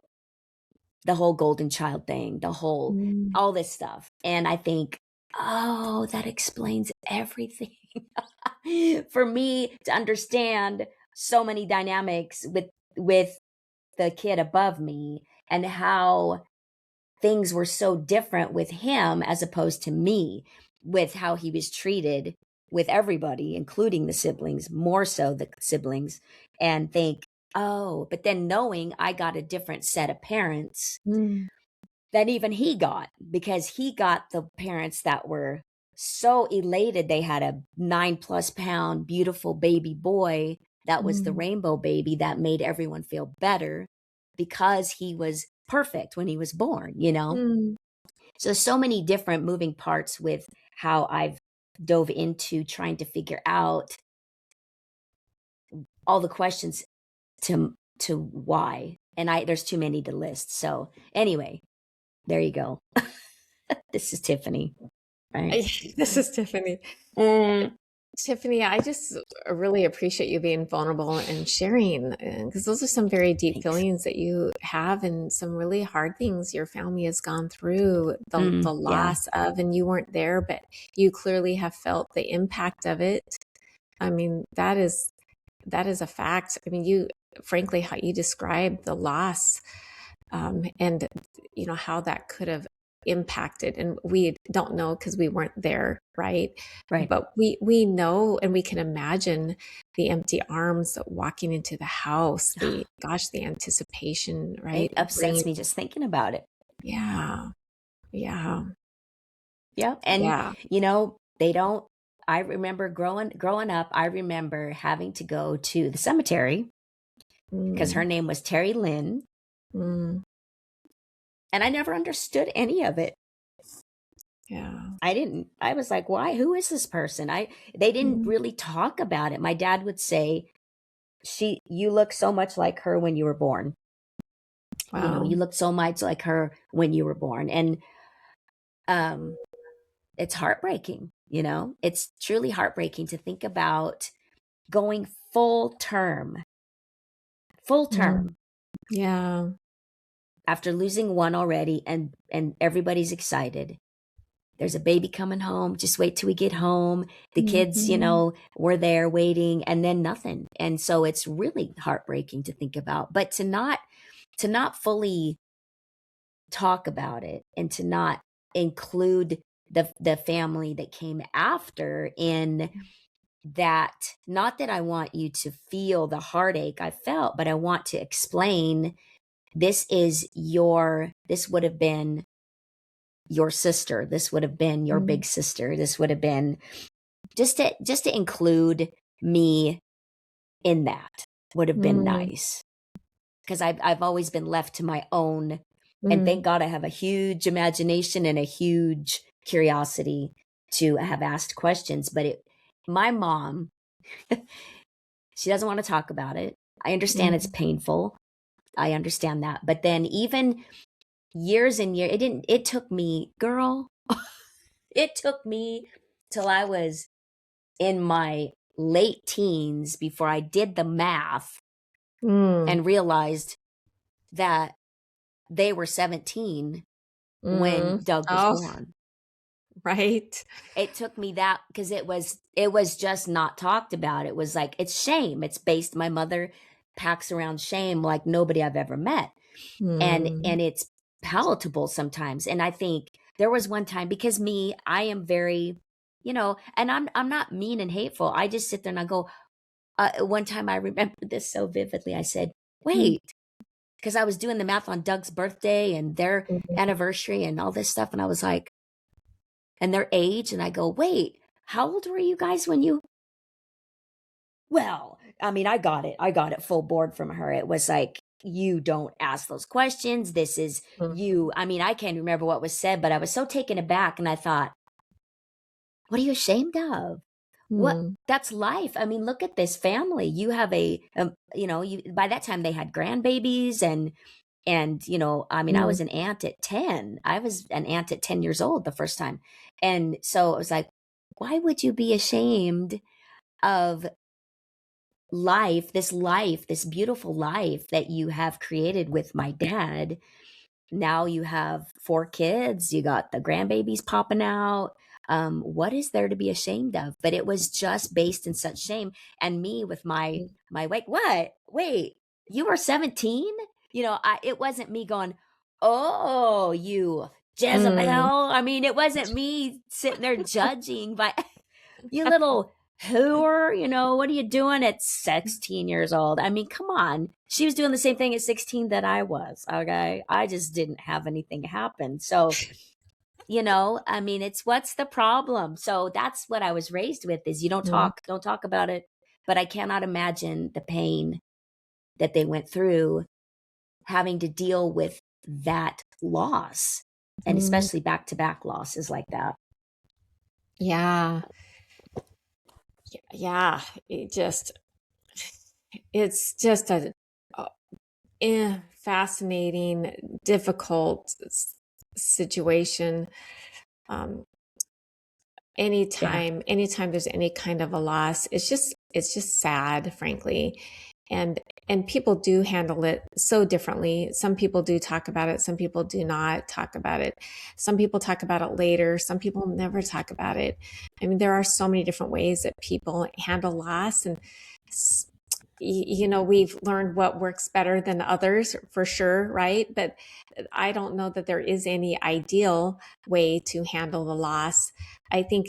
the whole golden child thing, the whole, Mm. all this stuff. And I think, oh, that explains everything. For me to understand so many dynamics with the kid above me, and how things were so different with him as opposed to me, with how he was treated with everybody, including the siblings, more so the siblings, and think, oh, but then knowing I got a different set of parents Mm. than even he got, because he got the parents that were so elated they had a 9+ pound beautiful baby boy that was the Mm. rainbow baby that made everyone feel better because he was perfect when he was born, you know? Mm. So many different moving parts with how I've dove into trying to figure out all the questions to why. And there's too many to list. So anyway, there you go. This is Tiffany, right? This is Tiffany. Mm, Tiffany, I just really appreciate you being vulnerable and sharing, because those are some very deep thanks. feelings that you have, and some really hard things your family has gone through, the Yeah, loss of, and you weren't there, but you clearly have felt the impact of it. I mean, that is a fact. I mean, you, frankly, how you describe the loss, and how that could have impacted, and we don't know because we weren't there, right? right. But we know, and we can imagine the empty arms walking into the house, the anticipation, It right? upsets Bringing, me just thinking about it. yeah, yeah, Yeah. And yeah. they don't. I remember growing up, I remember having to go to the cemetery because Mm, her name was Terry Lynn, mm, and I never understood any of it. yeah. I didn't. I was like, why? Who is this person? They didn't Mm, really talk about it. My dad would say, you look so much like her when you were born. You wow. look so much like her when you were born. And um it's heartbreaking, It's truly heartbreaking to think about going full Mm, term yeah. after losing one already, and everybody's excited. There's a baby coming home. Just wait till we get home. The kids, Mhm, were there waiting, and then nothing. And so it's really heartbreaking to think about, but to not fully talk about it, and to not include the family that came after in that. Not that I want you to feel the heartache I felt, but I want to explain, this would have been your sister, this would have been your mm, big sister, this would have been, just to include me in that would have been mm, nice, because I've always been left to my own. And mm. thank God I have a huge imagination and a huge curiosity to have asked questions. But my mom, she doesn't want to talk about it. I understand it's Mm, painful. I understand that. But then, even years and years, it took me, girl, it took me till I was in my late teens before I did the math mm, and realized that they were 17 when mm. Doug was Oh, born. right. It took me that, because it was just not talked about. It was like, it's shame. It's based, my mother packs around shame like nobody I've ever met. And Mm, it's palatable sometimes. And I think there was one time, because I am very, and I'm not mean and hateful. I just sit there and I go, one time I remember this so vividly. I said, mm, wait, because I was doing the math on Doug's birthday and their mhm, anniversary and all this stuff. And I was like, and their age. And I go, wait, how old were you guys when you, well, I mean, I got it full board from her. It was like, you don't ask those questions. This is mhm, you. I mean, I can't remember what was said, but I was so taken aback, and I thought, what are you ashamed of? What Mm, that's life. I mean, look at this family. You have you by that time they had grandbabies and I mean, I mm, was an aunt at 10. I was an aunt at 10 years old the first time. And so it was like, why would you be ashamed of life, this beautiful life that you have created with my dad? Now you have 4 kids, you got the grandbabies popping out. What is there to be ashamed of? But it was just based in such shame. And me with mm, my wait, what? Wait, you were 17? It wasn't me going, "Oh, you Jezebel." mm. I mean, it wasn't me sitting there judging, but you little whore, what are you doing at 16 years old? I mean, come on. She was doing the same thing at 16 that I was. Okay. I just didn't have anything happen. So, I mean, it's what's the problem? So that's what I was raised with is you Mm, don't talk about it. But I cannot imagine the pain that they went through having to deal with that loss and mm. especially back to back losses like that. Yeah. Yeah. It's just a fascinating, difficult situation. Um, Yeah. anytime there's any kind of a loss, it's just sad, frankly. And and people do handle it so differently. Some people do talk about it, some people do not talk about it. Some people talk about it later, some people never talk about it. I mean, there are so many different ways that people handle loss, and we've learned what works better than others for sure, right? But I don't know that there is any ideal way to handle the loss. I think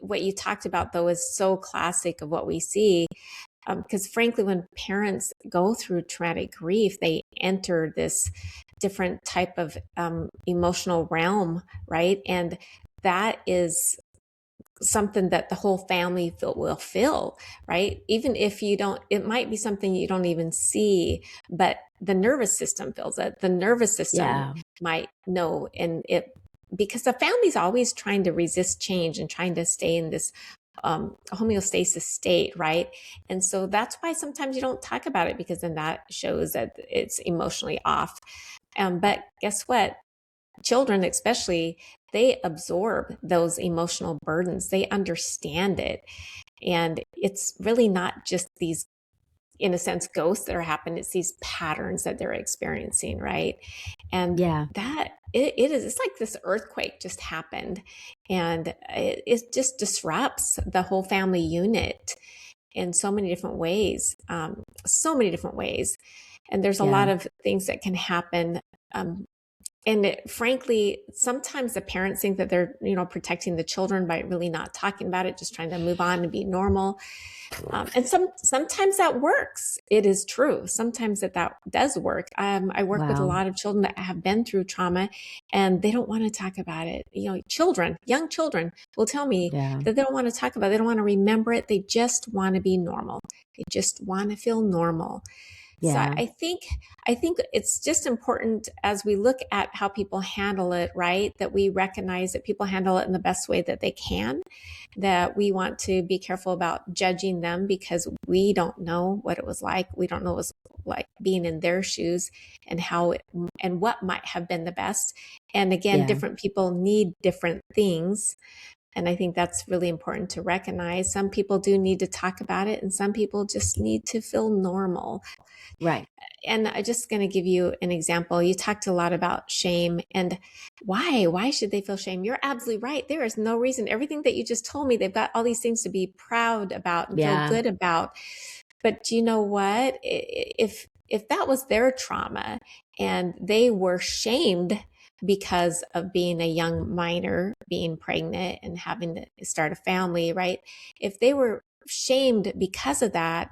what you talked about, though, is so classic of what we see. Because frankly, when parents go through traumatic grief, they enter this different type of emotional realm, right? And that is something that the whole family will feel, right? Even if you don't, it might be something you don't even see, but the nervous system feels it. The nervous system Yeah. might know, and it, because the family's always trying to resist change and trying to stay in this homeostasis state, right? And so that's why sometimes you don't talk about it, because then that shows that it's emotionally off. But guess what? Children, especially, they absorb those emotional burdens, they understand it. And it's really not just these, in a sense, ghosts that are happening, it's these patterns that they're experiencing, right? And Yeah. that it is, it's like this earthquake just happened, and it just disrupts the whole family unit in so many different ways, so many different ways. And there's a Yeah. lot of things that can happen. Frankly, sometimes the parents think that they're, protecting the children by really not talking about it, just trying to move on and be normal. And sometimes that works. It is true. Sometimes that does work. I work with a Wow. lot of children that have been through trauma, and they don't want to talk about it. Young children will tell me Yeah. that they don't want to talk about it. They don't want to remember it. They just want to be normal. They just want to feel normal. So Yeah. I think it's just important, as we look at how people handle it, right? That we recognize that people handle it in the best way that they can, that we want to be careful about judging them, because we don't know what it was like. We don't know what it was like being in their shoes, and and what might have been the best. And again, Yeah. different people need different things. And I think that's really important to recognize. Some people do need to talk about it, and some people just need to feel normal. Right. And I'm just going to give you an example. You talked a lot about shame, and why should they feel shame? You're absolutely right. There is no reason. Everything that you just told me, they've got all these things to be proud about and feel Yeah. good about. But do you know what? If that was their trauma and they were shamed because of being a young minor, being pregnant and having to start a family, right? If they were shamed because of that,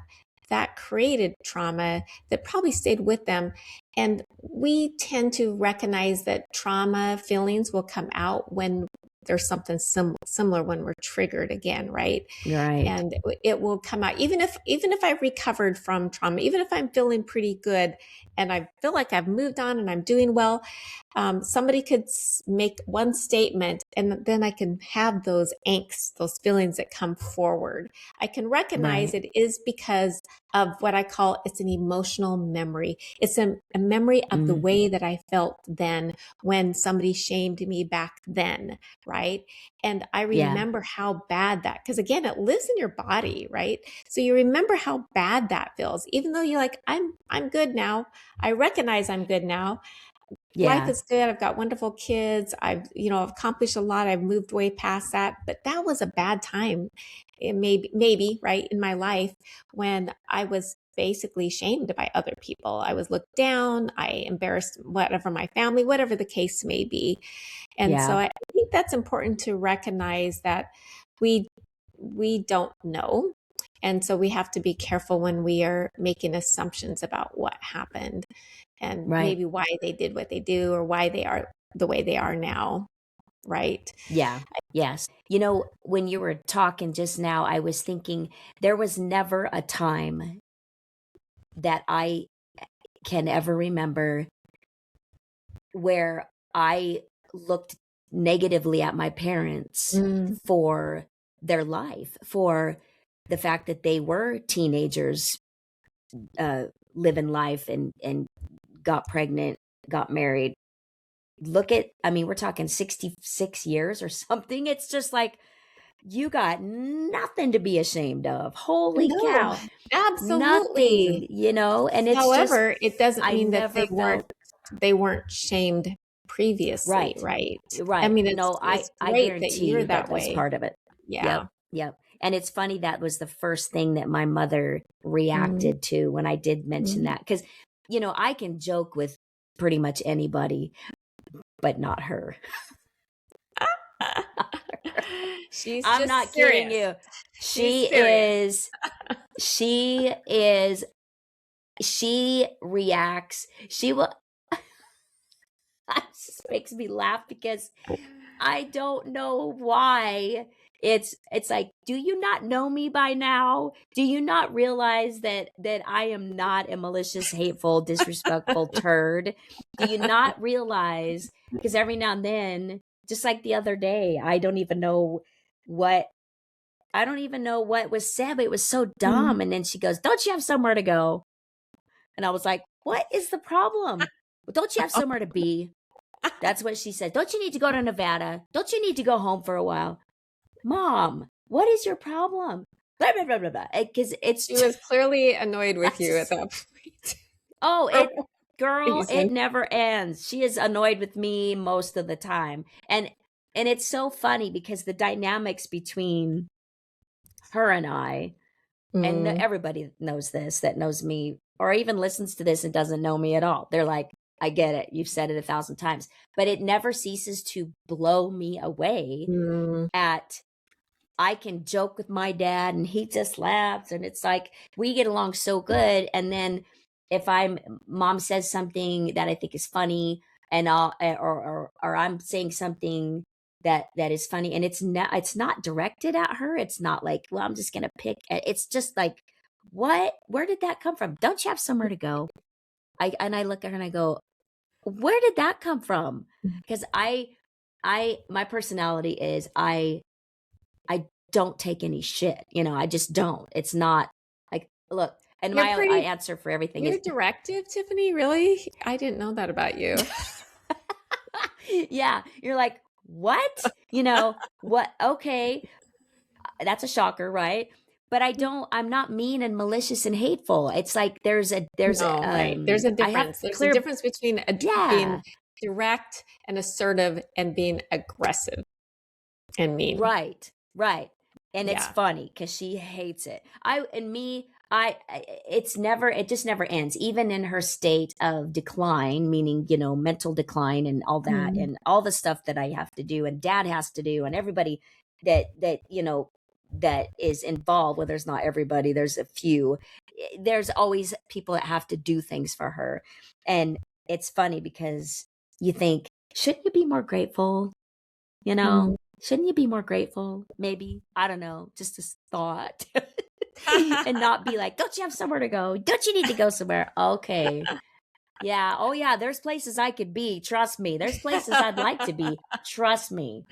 that created trauma that probably stayed with them. And we tend to recognize that trauma feelings will come out when there's something similar when we're triggered again, right? Right. And it will come out. Even if I've recovered from trauma, even if I'm feeling pretty good and I feel like I've moved on and I'm doing well, somebody could make one statement and then I can have those angst, those feelings that come forward. I can recognize Right. it is because of what I call, it's an emotional memory. It's a memory of the Mm. way that I felt then when somebody shamed me back then, right? And I Yeah. remember how bad that, because again, it lives in your body, right? So you remember how bad that feels, even though you're like, I'm good now. I recognize I'm good now. Life Yeah. is good. I've got wonderful kids. I've accomplished a lot. I've moved way past that, but that was a bad time. It maybe right in my life when I was basically shamed by other people. I was looked down. I embarrassed whatever my family, whatever the case may be. And so Yeah. I think that's important to recognize that we don't know. And so we have to be careful when we are making assumptions about what happened and Right. maybe why they did what they do or why they are the way they are now, right? Yeah. Yes. When you were talking just now, I was thinking there was never a time that I can ever remember where I looked negatively at my parents Mm, for their life, for the fact that they were teenagers, living life and got pregnant, got married. We're talking 66 years or something. It's just like, you got nothing to be ashamed of. Holy no, cow. absolutely. Nothing, and it's just, However, it doesn't I mean that never felt they weren't shamed previously, right. right? I Right. mean, No, I it's I great that guarantee you're you that that that's way. part of it. Yep. Yeah. Yep. And it's funny that was the first thing that my mother Mm, reacted to when I did mention mm. that, cuz I can joke with pretty much anybody, but not her. She's I'm not just kidding serious. you. She's She serious. is she is she reacts. She will it just makes me laugh because I don't know why. It's like, do you not know me by now? Do you not realize that I am not a malicious, hateful, disrespectful turd? Do you not realize, because every now and then, just like the other day, what I don't even know what was said, but it was so Mm. dumb. And then she goes, "Don't you have somewhere to go?" And I was like, "What is the problem? Well, don't you have somewhere to be?" That's what she said. "Don't you need to go to Nevada? Don't you need to go home for a while?" Mom, what is your problem? Blah, blah, blah, blah, blah. Because She was clearly annoyed with you at just, that point. oh, For girl, reason. it never ends. She is annoyed with me most of the time. And it's so funny because the dynamics between her and I, and Mm, everybody knows this that knows me or even listens to this and doesn't know me at all. They're like, I get it. You've said it 1,000 times, but it never ceases to blow me away mm, at I can joke with my dad and he just laughs and it's like we get along so good. And then if mom says something that I think is funny and or I'm saying something that is funny and it's not directed at her. It's not like, well, I'm just gonna pick it's just like, where did that come from? Don't you have somewhere to go? I look at her and I go, where did that come from? Because my personality is I don't take any shit. I just don't. It's not like, look, and You're I pretty answer for everything you're is directive, Tiffany, really? I didn't know that about you. yeah, you're like, what? What? Okay, that's a shocker, right? But I'm not mean and malicious and hateful. It's like No, right. There's a I have difference. There's a clear, difference between being yeah, direct and assertive and being aggressive and mean. right, right. And it's Yeah. funny because she hates it. It just never ends. Even in her state of decline, meaning, mental decline and all that, Mm, and all the stuff that I have to do and dad has to do, and everybody that is involved, well, there's not everybody, there's a few. There's always people that have to do things for her. And it's funny because you think, shouldn't you be more grateful? You know, mm. Shouldn't you be more grateful? Maybe. I don't know. Just a thought. And not be like, don't you have somewhere to go? Don't you need to go somewhere? Okay. Yeah. Oh, yeah. There's places I could be. Trust me. There's places I'd like to be. Trust me.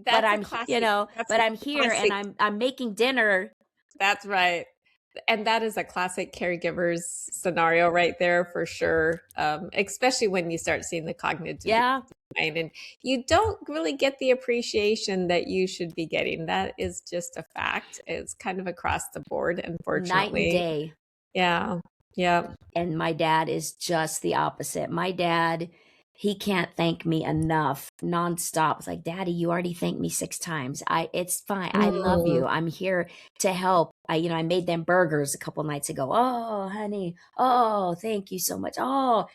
But That's a classic. That's but a I'm here and classic. I'm making dinner. That's right. And that is a classic caregivers scenario right there for sure. Especially when you start seeing the cognitive Yeah. decline and you don't really get the appreciation that you should be getting. That is just a fact. It's kind of across the board, Night and unfortunately. day. Yeah. Yeah. And my dad is just the opposite. My dad, he can't thank me enough nonstop. It's like, Daddy, you already thanked me 6 times. It's fine. I love Mm, you. I'm here to help. I made them burgers a couple nights ago. Oh, honey. Oh, thank you so much. Oh,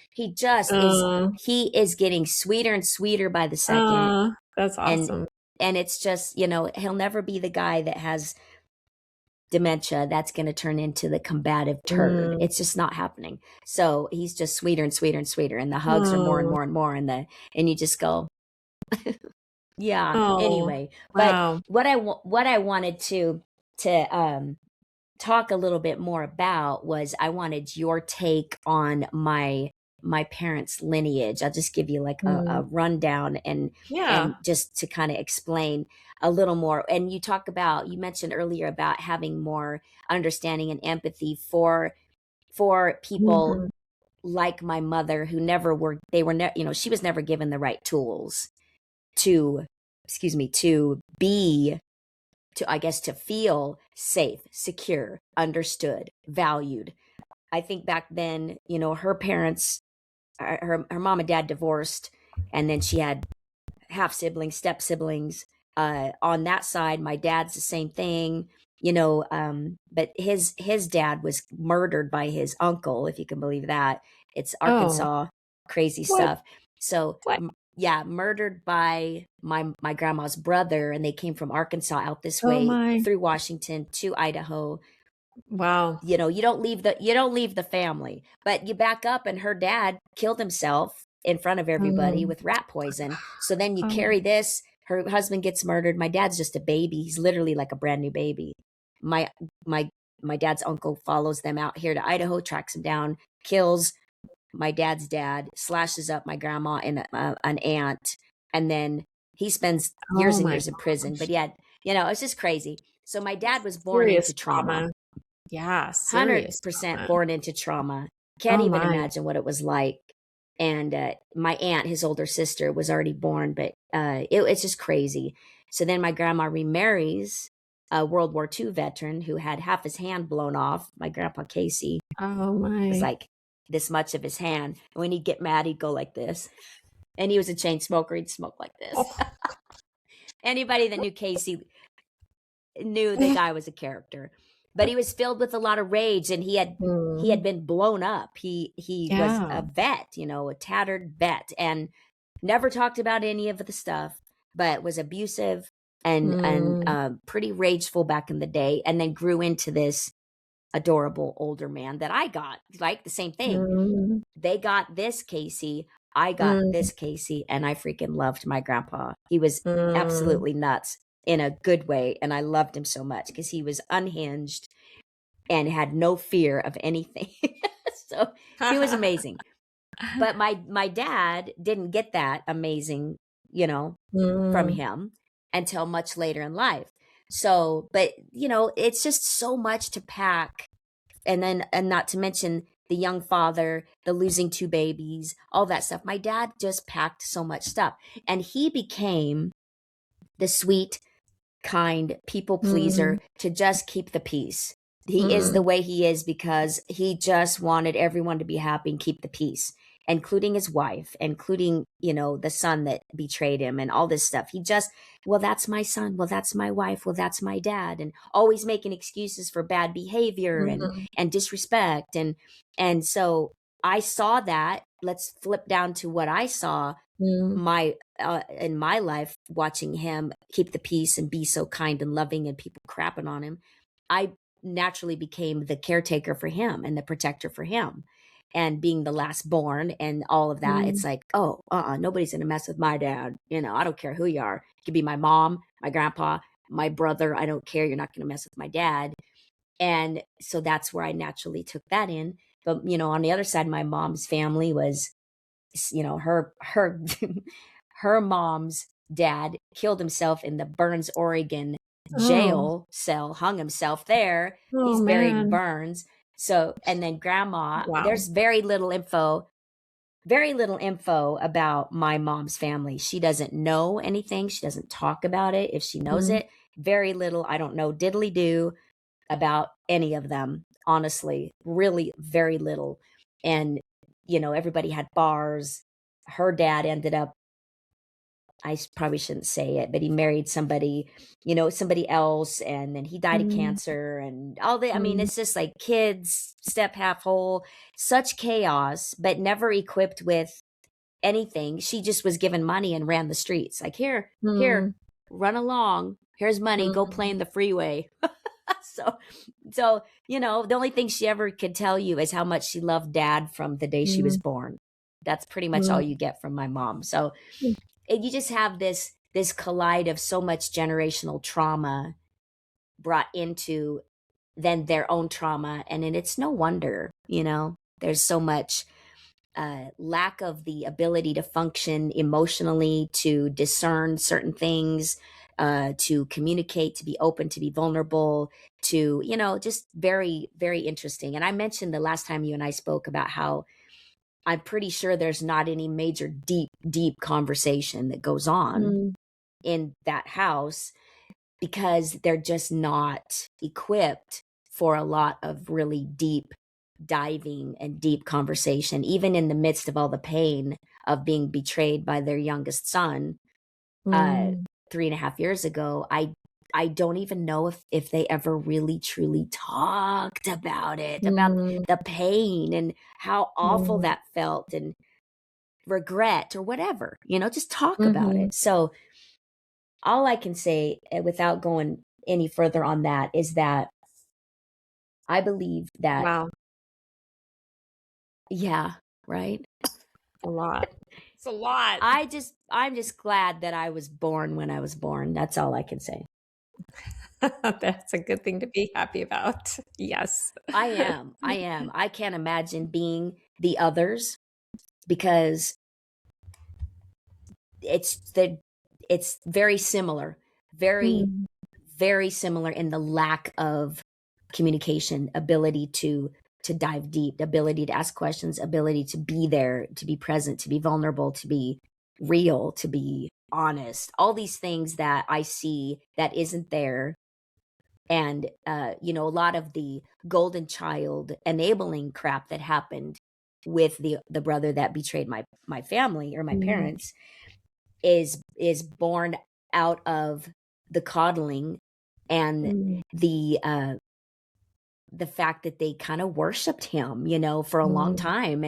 uh, he is getting sweeter and sweeter by the second. that's And, awesome. and it's just, he'll never be the guy that has dementia that's going to turn into the combative turd. Mm, It's just not happening. So he's just sweeter and sweeter and sweeter, and the hugs are more and oh, more and more, and you just go, yeah. oh, Anyway, but wow. what I wanted to talk a little bit more about was I wanted your take on my parents' lineage. I'll just give you like a Mm, rundown and yeah. just to kind of explain a little more. And you mentioned earlier about having more understanding and empathy for people Mhm, like my mother who never were they were she was never given the right tools to to be to I guess to feel safe, secure, understood, valued. I think back then, her parents, her mom and dad divorced, and then she had half siblings, step siblings. On that side, my dad's the same thing, but his dad was murdered by his uncle, if you can believe that. It's oh, Arkansas, crazy what? stuff. So What? yeah, murdered by my grandma's brother, and they came from Arkansas out this Oh way my. through Washington to Idaho. Wow. You don't leave the family, but you back up, and her dad killed himself in front of everybody Mm, with rat poison. So then you oh, carry this, her husband gets murdered. My dad's just a baby. He's literally like a brand new baby. My my my dad's uncle follows them out here to Idaho, tracks him down, kills my dad's dad, slashes up my grandma and an aunt, and then he spends years oh and my years in prison. But gosh. yet, it's just crazy. So my dad was born into Serious trauma, trauma. Yeah, serious 100% trauma. born into trauma. Can't Oh even my. imagine what it was like. And my aunt, his older sister, was already born, but it's just crazy. So then my grandma remarries a World War II veteran who had half his hand blown off. My grandpa Casey Oh was my. like this much of his hand. And when he'd get mad, he'd go like this. And he was a chain smoker. He'd smoke like this. Oh. Anybody that knew Casey knew the guy was a character, but he was filled with a lot of rage, and he had Mm, been blown up. He was a yeah. vet, a tattered vet, and never talked about any of the stuff, but was abusive and Mm, pretty rageful back in the day, and then grew into this adorable older man that I got. Like the same thing. mm, They got this Casey, I got mm, this Casey, and I freaking loved my grandpa. He was mm. absolutely nuts in a good way, and I loved him so much because he was unhinged and had no fear of anything. So he was amazing. But my dad didn't get that amazing, from Mm, him until much later in life. So, but it's just so much to pack, and not to mention the young father, the losing two babies, all that stuff. My dad just packed so much stuff, and he became the sweet, kind people mm, pleaser to just keep the peace. He is the mm, way he is because he just wanted everyone to be happy and keep the peace, including his wife, including, the son that betrayed him and all this stuff. He just, well, that's my son. Well, that's my wife. Well, that's my dad. And always making excuses for bad behavior mm, and disrespect. And so I saw that. Let's flip down to what I saw mm, my in my life, watching him keep the peace and be so kind and loving and people crapping on him. I naturally became the caretaker for him and the protector for him. and being the last born and all of that. It's Mm. like, oh, nobody's gonna mess with my dad. I don't care who you are. It could be my mom, my grandpa, my brother. I don't care. You're not gonna mess with my dad. And so that's where I naturally took that in. But on the other side, my mom's family was, her her mom's dad killed himself in the Burns, Oregon Oh, jail cell, hung himself there. oh He's buried in man. Burns. So, and then grandma, Wow. there's very little info about my mom's family. She doesn't know anything. She doesn't talk about it. If she knows Mm. it, very little. I don't know diddly do about any of them, honestly, really very little. And, everybody had bars. Her dad ended up, probably shouldn't say it, but he married somebody, somebody else, and then he died of Mm. cancer and all the, I mean, Mm. it's just like kids, step half whole, such chaos, but never equipped with anything. She just was given money and ran the streets. Like, here, Mm. run along. Here's money. Go play Mm. in the freeway. so, the only thing she ever could tell you is how much she loved dad from the day she was Mm. born. That's pretty much all Mm. you get from my mom. So Mm. you just have this collide of so much generational trauma brought into then their own trauma, and then it's no wonder there's so much lack of the ability to function emotionally, to discern certain things, to communicate, to be open, to be vulnerable, to just very, very interesting. And I mentioned the last time you and I spoke about how I'm pretty sure there's not any major deep conversation that goes on Mm. in that house because they're just not equipped for a lot of really deep diving and deep conversation, even in the midst of all the pain of being betrayed by their youngest son uh Mm. 3.5 years ago. I don't even know if they ever really truly talked about it, about Mm. the pain and how awful Mm. that felt and regret or whatever, just talk about Mhm. it. So all I can say, without going any further on that, is that I believe that, Wow. yeah, right. A lot. It's a lot. I'm just glad that I was born when I was born. That's all I can say. That's a good thing to be happy about. Yes. I am. I am. I can't imagine being the others because it's the it's very similar. Very, Mm. very similar in the lack of communication, ability to dive deep, ability to ask questions, ability to be there, to be present, to be vulnerable, to be real, to be honest. All these things that I see that isn't there. And a lot of the golden child enabling crap that happened with the brother that betrayed my family or my Mm. parents is born out of the coddling and Mm. the fact that they kind of worshiped him, for a long Mm. time,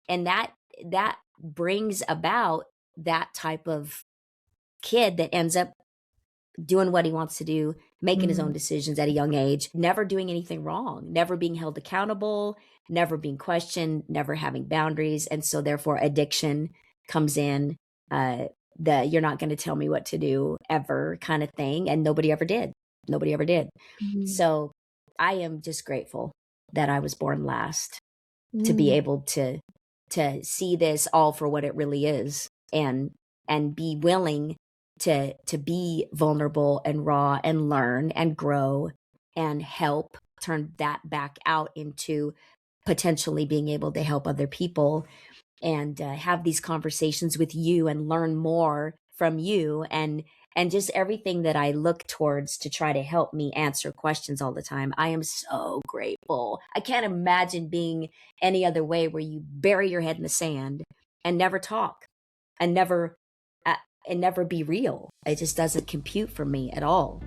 and that brings about that type of kid that ends up doing what he wants to do, making his own Mm. decisions at a young age, never doing anything wrong, never being held accountable, never being questioned, never having boundaries, and so therefore addiction comes in. Uh, the you're not going to tell me what to do ever kind of thing, and nobody ever did. Nobody ever did. Mm. So I am just grateful that I was born last to be Mm. able to see this all for what it really is and be willing to be vulnerable and raw and learn and grow and help turn that back out into potentially being able to help other people and have these conversations with you and learn more from you and just everything that I look towards to try to help me answer questions all the time. I am so grateful. I can't imagine being any other way where you bury your head in the sand and never talk and never uh, and never be real. It just doesn't compute for me at all.